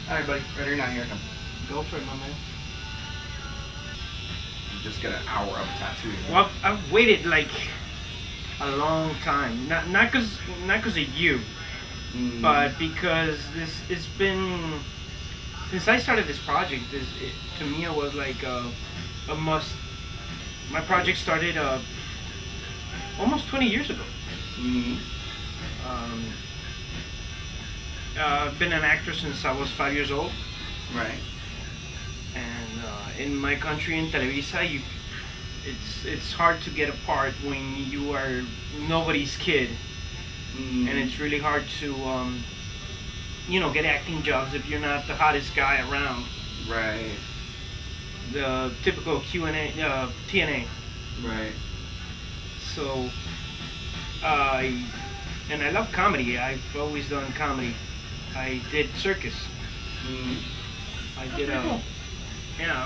Alright, buddy. Right here now. Here I come. Go for it, my man. You just get an hour of tattooing. Well, I've waited like a long time. Not cause of you, but because it's been since I started this project. To me, it was like a must. My project started almost 20 years ago. I've been an actor since I was 5 years old. Right. And in my country, in Televisa, it's hard to get a part when you are nobody's kid, and it's really hard to get acting jobs if you're not the hottest guy around. Right. The typical Q&A, TNA. Right. So, I love comedy. I've always done comedy. I did circus. I did cool. Yeah.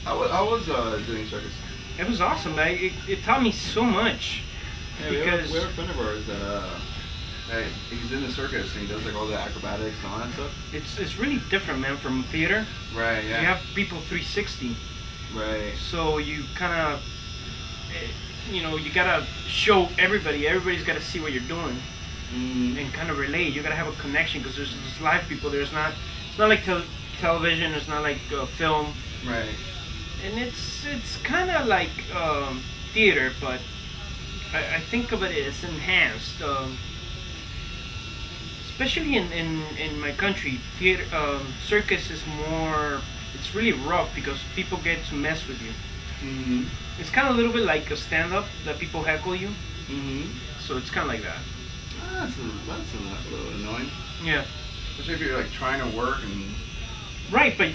I was doing circus. It was awesome. It taught me so much. Yeah, because we have a friend of ours that he's in the circus and he does like all the acrobatics and all that stuff. It's really different, man, from theater. Right. Yeah. You have people 360. Right. So you kind of, you gotta show everybody. Everybody's gotta see what you're doing and kind of relate. You gotta have a connection because there's live people. It's not like television. It's not like film. Right. And it's kind of like theater, but I think of it as enhanced. Especially in my country, theater, circus is more. It's really rough because people get to mess with you. It's kind of a little bit like a stand-up that people heckle you. So it's kind of like that. That's a little annoying. Yeah. Especially if you're like trying to work and. Right, but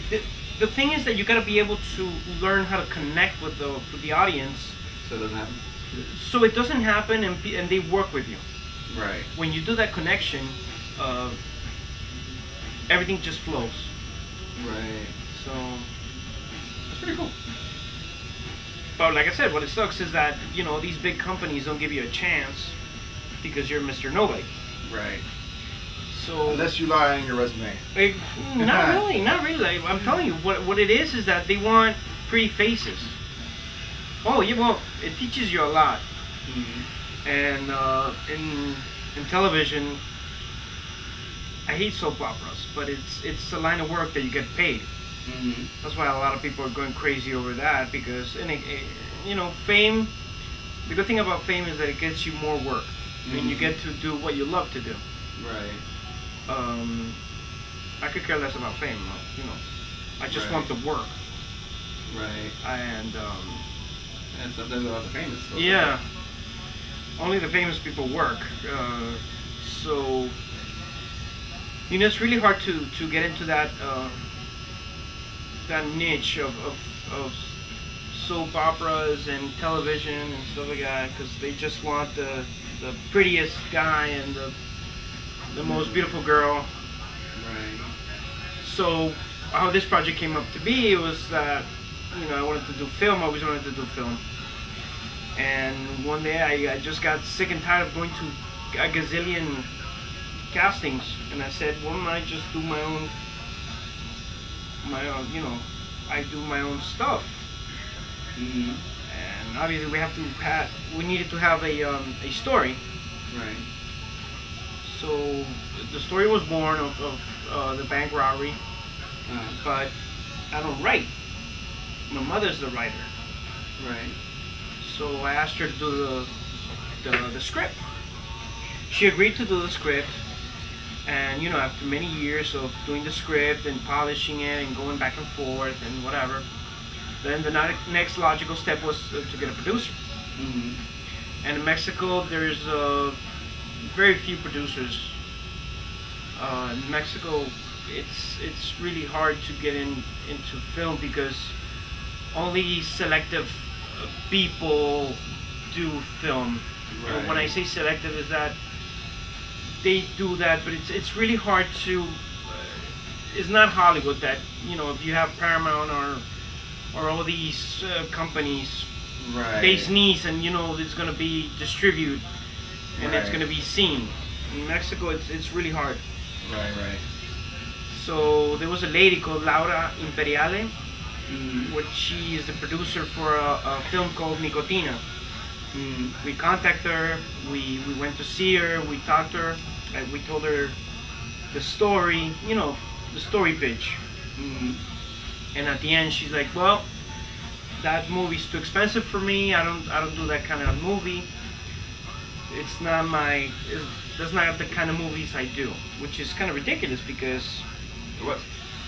the thing is that you gotta be able to learn how to connect with the audience. So it doesn't happen. So it doesn't happen, and they work with you. Right. When you do that connection, everything just flows. Right. So that's pretty cool. But like I said, what it sucks is that these big companies don't give you a chance because you're Mr. Nobody. Right. So unless you lie on your resume. Not really. Like, I'm telling you, what it is that they want pretty faces. Oh, it teaches you a lot. And in television, I hate soap operas, but it's a line of work that you get paid. That's why a lot of people are going crazy over that because fame. The good thing about fame is that it gets you more work, and you get to do what you love to do. Right. I could care less about fame, I just want the work. Right. And sometimes about the famous. Yeah. Only the famous people work. So it's really hard to get into that niche of soap operas and television and stuff like that because they just want the prettiest guy and the most beautiful girl. Right. So how this project came up to be was that I wanted to do film. I always wanted to do film. And one day I just got sick and tired of going to a gazillion castings, and I said, why don't I just do my own, I do my own stuff. And obviously we needed to have a story. Right. So the story was born of the bank robbery, but I don't write. My mother's the writer. Right. So I asked her to do the script. She agreed to do the script, and after many years of doing the script and polishing it and going back and forth and whatever, then the next logical step was to get a producer. And in Mexico, there's very few producers. In Mexico, it's really hard to get into film because only selective people do film. Right. And when I say selective, is that they do that, but it's really hard to. It's not Hollywood that if you have Paramount or all these companies, right. they sneeze and it's gonna be distributed and it's gonna be seen. In Mexico, it's really hard. Right. So So there was a lady called Laura Imperiale, which she is the producer for a film called Nicotina. We contacted her, we went to see her, we talked to her, we told her the story, you know, the story pitch. And at the end she's like, well, that movie's too expensive for me, I don't do that kind of movie. It's not that's not the kind of movies I do, which is kind of ridiculous because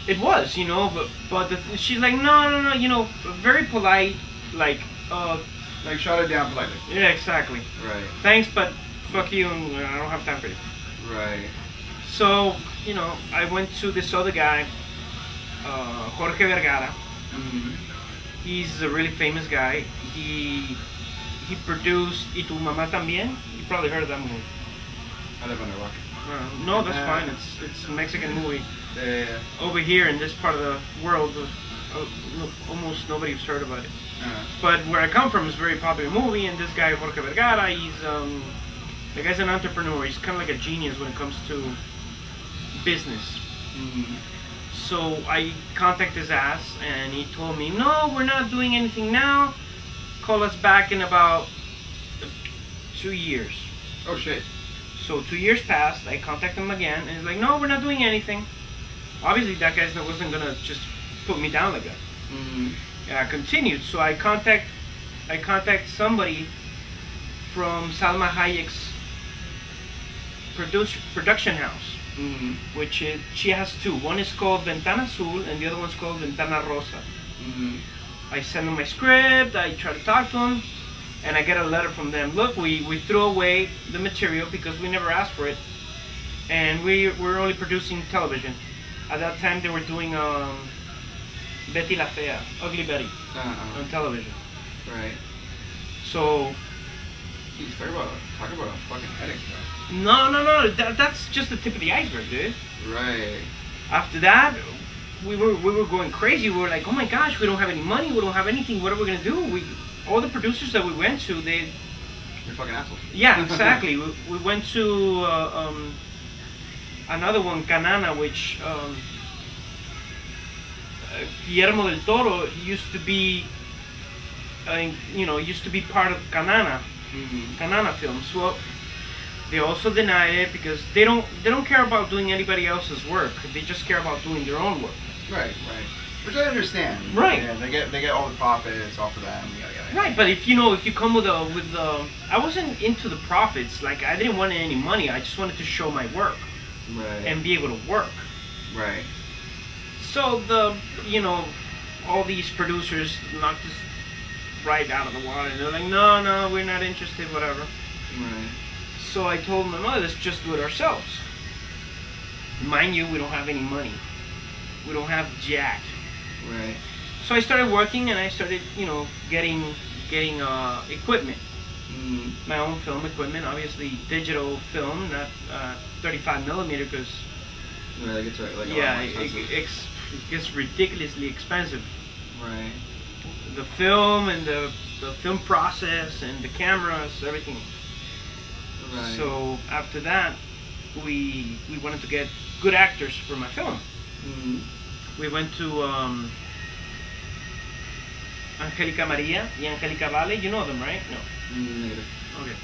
it was, you know, but she's like, no, you know, very polite, like shut it down politely. yeah, exactly. Right. Thanks, but fuck you, and I don't have time for you. Right. So, you know, I went to this other guy, Jorge Vergara. He's a really famous guy. He produced Y Tu Mamá También. You probably heard of that movie. I live under a rock. No, that's fine. It's a Mexican movie. Yeah. Over here in this part of the world, almost nobody's heard about it. But where I come from is a very popular movie, and this guy Jorge Vergara, the guy's an entrepreneur. He's kind of like a genius when it comes to business. So I contacted his ass, and he told me, no, we're not doing anything now. Call us back in about 2 years. Oh shit. So 2 years passed. I contacted him again, and he's like, no, we're not doing anything. Obviously, that guy wasn't gonna just put me down like that. Yeah, I continued. So I contact somebody from Salma Hayek's production house, which she has two. One is called Ventana Azul, and the other one's called Ventana Rosa. I send them my script. I try to talk to them, and I get a letter from them. Look, we threw away the material because we never asked for it, and we're only producing television. At that time, they were doing Betty La Fea, Ugly Betty, on television. Right. So, Jeez, talk about a fucking headache, though. no, that's just the tip of the iceberg, dude. Right. After that, we were going crazy. We were like, oh my gosh, we don't have any money, we don't have anything. What are we gonna do? All the producers that we went to, you're fucking assholes. Yeah, exactly. we went to another one, Canana, which Guillermo del Toro used to be, used to be part of Canana, Canana Films. Well, they also denied it because they don't care about doing anybody else's work. They just care about doing their own work. Right. Which I understand. Right. Yeah, they get all the profits off of them. Right, but if you come with I wasn't into the profits. Like, I didn't want any money. I just wanted to show my work. Right. And be able to work. Right. So all these producers knocked us right out of the water. They're like, no, we're not interested, whatever. Right. So I told my mother, let's just do it ourselves. Mind you, we don't have any money. We don't have jack. Right. So I started working, and I started, getting equipment. My own film equipment, obviously digital film, not 35 millimeter, because it gets ridiculously expensive. Right. The film and the film process and the cameras, everything. Right. So after that, we wanted to get good actors for my film. We went to Angelica Maria y Angelica Vale. You know them, right? No. Negative. Okay.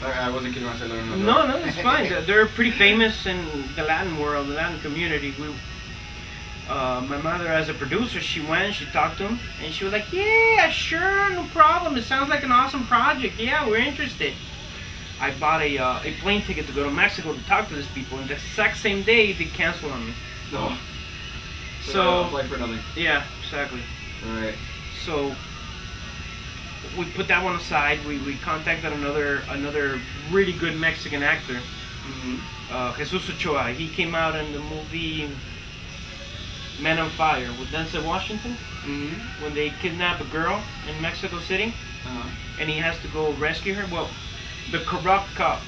I wasn't kidding when I said no. No, it's fine. They're pretty famous in the Latin world, the Latin community. My mother, as a producer, she went, she talked to them, and she was like, yeah, sure, no problem. It sounds like an awesome project. Yeah, we're interested. I bought a plane ticket to go to Mexico to talk to these people, and the exact same day, they canceled on me. No. So flight for nothing. Yeah, exactly. Right. So we put that one aside. We contacted another really good Mexican actor, Jesus Ochoa. He came out in the movie Men on Fire with Denzel Washington, when they kidnap a girl in Mexico City, and he has to go rescue her. Well, the corrupt cop.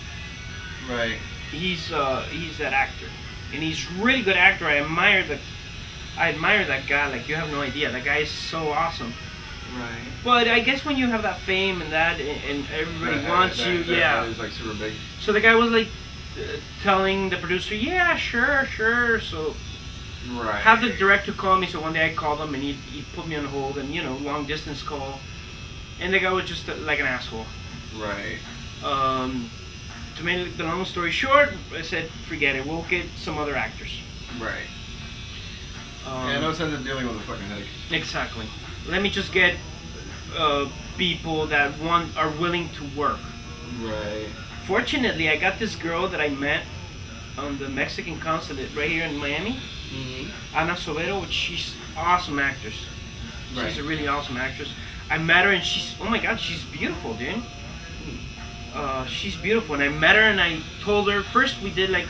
Right. He's that actor, and he's a really good actor. I admire that guy. Like, you have no idea. That guy is so awesome. Right. But I guess when you have that fame and that, and everybody wants you, yeah. It's like super big. So the guy was like telling the producer, yeah, sure. So Right. Have the director call me. So one day I called him and he put me on hold, and long distance call, and the guy was just like an asshole. Right. To make the long story short, I said, forget it. We'll get some other actors. Right. Yeah, no sense in dealing with a fucking headache. Exactly. Let me just get people that are willing to work. Right. Fortunately, I got this girl that I met on the Mexican consulate right here in Miami. Ana Sobero, which she's awesome actress. Right. She's a really awesome actress. I met her and she's, oh my god, she's beautiful, dude. She's beautiful, and I met her and I told her, first we did like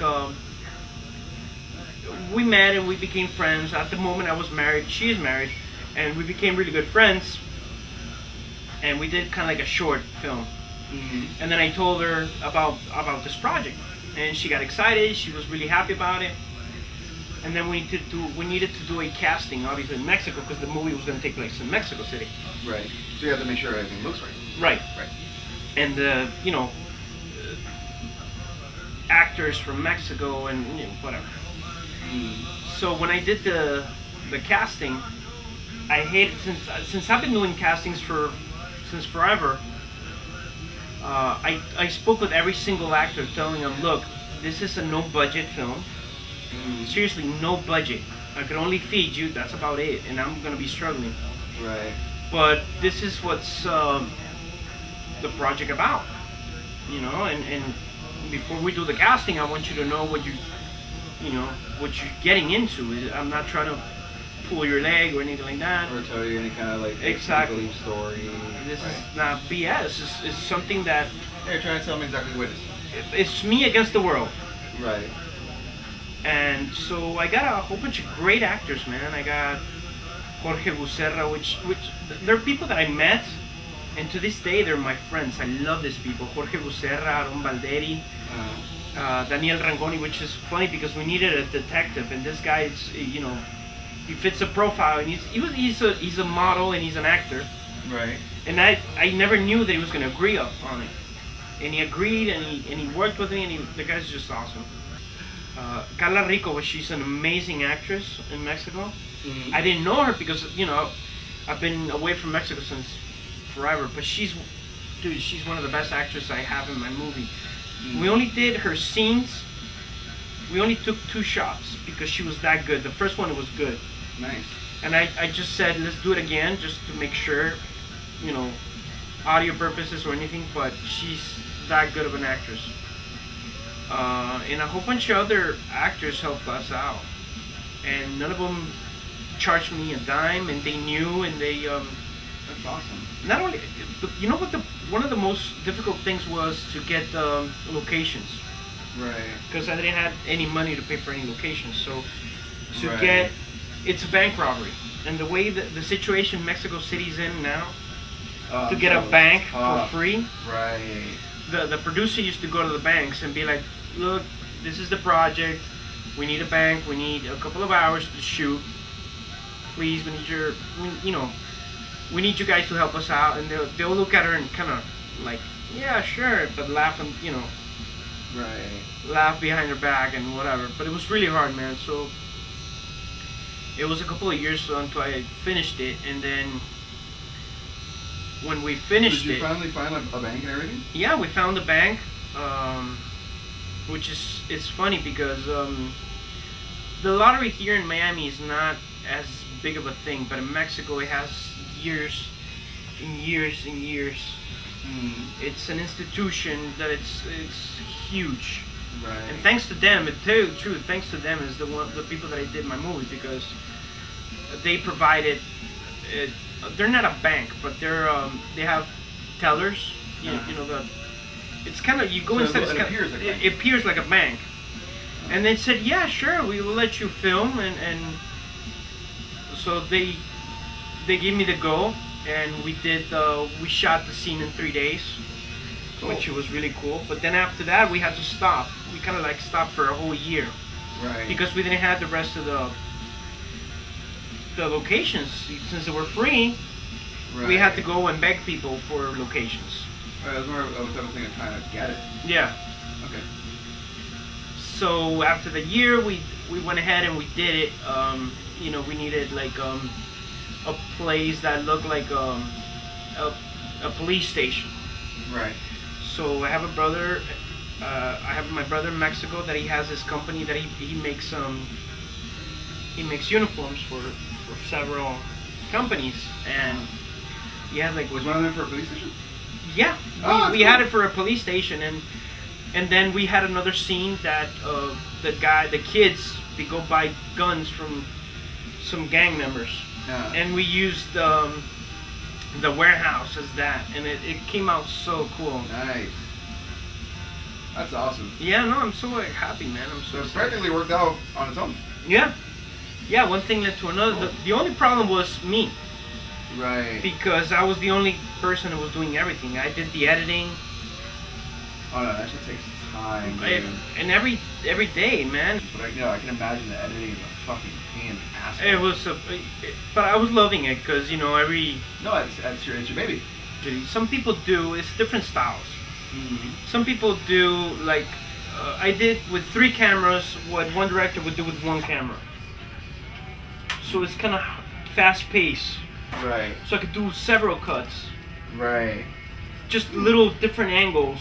we met and we became friends. At the moment I was married, she is married, and we became really good friends, and we did kind of like a short film. And then I told her about this project, and she got excited. She was really happy about it. And then we needed to do a casting, obviously in Mexico, because the movie was going to take place in Mexico City. Right. So you have to make sure everything looks right. Right. Right. And actors from Mexico and whatever. So when I did the casting, I hated, since I've been doing castings since forever. I spoke with every single actor, telling them, look, this is a no budget film. Seriously, no budget. I could only feed you. That's about it, and I'm gonna be struggling. Right. But this is what's the project about, And before we do the casting, I want you to know what what you're getting into. I'm not trying to pull your leg or anything like that. Or tell you any kind of like exactly story. This is not BS. It's something that. You're trying to tell me exactly what it is. It's me against the world. Right. And so I got a whole bunch of great actors, man. I got Jorge Bucerra, which they're people that I met, and to this day they're my friends. I love these people. Jorge Bucerra, Aaron Balderi, Daniel Rangoni, which is funny because we needed a detective, and this guy is, he fits the profile, and he's a model and he's an actor. Right. And I never knew that he was going to agree on it, and he agreed, and he worked with me, and the guy's just awesome. Carla Rico, she's an amazing actress in Mexico. I didn't know her because I've been away from Mexico since forever, but she's one of the best actresses I have in my movie. We only did her scenes. We only took 2 shots because she was that good. The first one was good. Nice. And I just said, let's do it again just to make sure, audio purposes or anything, but she's that good of an actress. And a whole bunch of other actors helped us out, and none of them charged me a dime, and they knew, and they That's awesome. not only, but you know what, one of the most difficult things was to get locations, Right. because I didn't have any money to pay for any locations. So to Right. it's a bank robbery, and the way that the situation Mexico City's in now, to get a So bank tough. for free. Right. The producer used to go to the banks and be like, look, this is the project, we need a bank, we need a couple of hours to shoot, please, we need you guys to help us out. And they'll look at her and kind of like, yeah, sure, but laugh, and Right. laugh behind her back and whatever. But it was really hard, man. So it was a couple of years until I finished it, and then when we finished Did you it, finally find a bank and everything? yeah, we found a bank, which it's funny because the lottery here in Miami is not as big of a thing, but in Mexico it has years and years and years. It's an institution that it's huge. Right. And thanks to them, to tell you the truth, thanks to them is the people that I did my movie, because they provided. They're not a bank, but they have tellers. You know it's kind of, you go inside. It appears like a bank. And they said, yeah, sure, we will let you film, and so they gave me the go, and we shot the scene in 3 days. Cool. Which was really cool. But then after that, we had to stop. We kind of like stopped for a whole year. Right. Because we didn't have the rest of the locations. Since they were free, we had to go and beg people for locations. Right, it was more of a type of thing of trying to get it. Yeah. Okay. So after the year, we went ahead and we did it. You know, we needed like a place that looked like a police station. Right. So I have a brother. I have my brother in Mexico that he has his company that he makes uniforms for several companies, and he had like. Was one of them for a police station? Yeah, Oh, we had it for a police station, and then we had another scene that the kids, they go buy guns from some gang members, and we used the warehouse as that, and it came out so cool. Nice. That's awesome. Yeah, no, I'm so like, happy, man. I'm so So it excited. practically worked out on its own. Yeah, yeah. One thing led to another. Cool. The only problem was me, Right. because I was the only person who was doing everything. I did the editing. Oh no, that shit takes time, dude. And every day, man. But I can imagine the editing is a fucking pain in the ass. It was, but I was loving it because no, it's your baby. some people do. It's different styles. Mm-hmm. Some people do like I did with 3 cameras what one director would do with 1 camera. So it's kind of fast paced. Right. So I could do several cuts. Right. Just little different angles.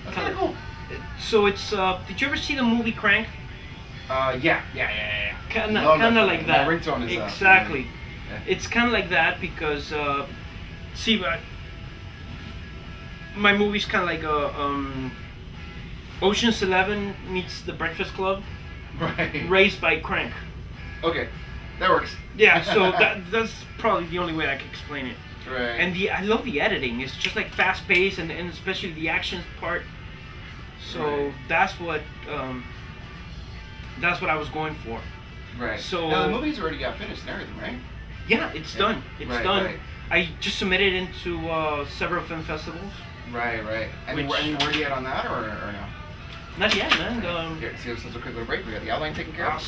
That's kind of cool. So it's. Did you ever see the movie Crank? Yeah. Kind Love of that like fucking- that. my ringtone is exactly. Yeah. It's kind of like that because see, my movie's kind of like Ocean's 11 meets The Breakfast Club, Right. raised by Crank. Okay, that works. Yeah, so that's probably the only way I can explain it. Right. And I love the editing. It's just like fast paced and especially the action part. So Right. that's what I was going for. Right. So now the movie's already got finished and everything, right? yeah, it's done. It's Right, done. right. I just submitted into several film festivals. Right. And where are you at on that, or no? Not yet, man. Here, see, let's take a quick little break. We got the outline taken care of. Awesome.